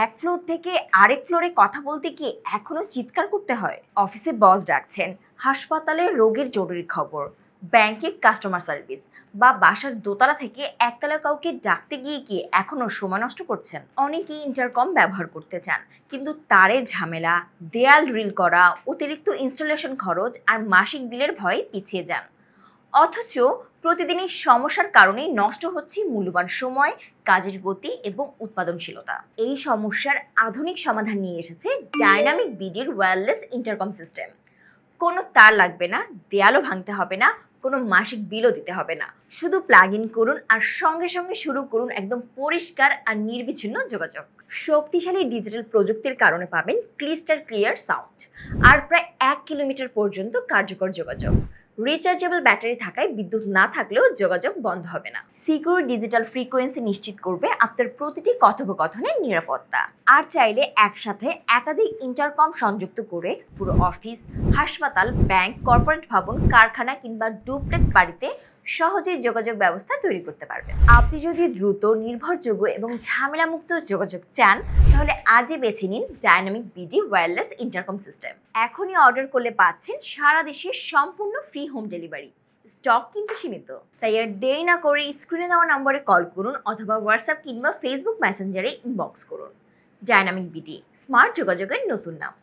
এক ফ্লোর থেকে আরেক ফ্লোরে কথা বলতে গিয়ে এখনো চিৎকার করতে হয়। অফিসে বস ডাকছেন, হাসপাতালে রোগীর জরুরি খবর, ব্যাংকে কাস্টমার সার্ভিস, বা বাসার দোতলা থেকে একতলা কাউকে ডাকতে গিয়ে কি এখনো সময় নষ্ট করছেন? অনেকেই ইন্টারকম ব্যবহার করতে চান, কিন্তু তারের ঝামেলা, দেয়াল ড্রিল করা, অতিরিক্ত ইনস্টলেশন খরচ আর মাসিক বিলের ভয়ে পিছিয়ে যান। অথচ প্রতিদিনই সমস্যার কারণেই নষ্ট হচ্ছে মূল্যবান সময়, কাজের গতি এবং উৎপাদনশীলতা। এই সমস্যার আধুনিক সমাধান নিয়ে এসেছে ডাইনামিক বিডির ওয়্যারলেস ইন্টারকম সিস্টেম। কোনো তার লাগবে না, দেয়ালও ভাঙতে হবে না, কোনো মাসিক বিলও দিতে হবে না। শুধু প্লাগ ইন করুন আর সঙ্গে সঙ্গে শুরু করুন একদম পরিষ্কার আর নির্বিচ্ছিন্ন যোগাযোগ। শক্তিশালী ডিজিটাল প্রযুক্তির কারণে পাবেন ক্রিস্টাল ক্লিয়ার সাউন্ড আর প্রায় 1 কিলোমিটার পর্যন্ত কার্যকর যোগাযোগ। রিচার্জেবল ব্যাটারি থাকায় বিদ্যুৎ না থাকলেও যোগাযোগ বন্ধ হবে না। সিকিউর ডিজিটাল ফ্রিকোয়েন্সি নিশ্চিত করবে আপনার প্রতিটি কথোপকথনের নিরাপত্তা। আর চাইলে একসাথে একাধিক ইন্টারকম সংযুক্ত করে পুরো অফিস, হাসপাতাল, ব্যাংক, কর্পোরেট ভবন, কারখানা কিংবা ডুপ্লেক্স বাড়িতে সহজেই যোগাযোগ ব্যবস্থা তৈরি করতে পারবেন। আপনি যদি দ্রুত, নির্ভরযোগ্য এবং ঝামেলামুক্ত যোগাযোগ চান, তাহলে আজই বেছে নিন dynamic BD wireless intercom system. এখনই অর্ডার করলে পাচ্ছেন সারা দেশে সম্পূর্ণ ফ্রি হোম ডেলিভারি। স্টক কিন্তু সীমিত, তাই আর দেরি না করে স্ক্রিনে দেওয়া নম্বরে কল করুন অথবা হোয়াটসঅ্যাপ কিংবা ফেসবুক মেসেঞ্জারে ইনবক্স করুন। ডাইনামিক বিডি, স্মার্ট যোগাযোগের নতুন নাম।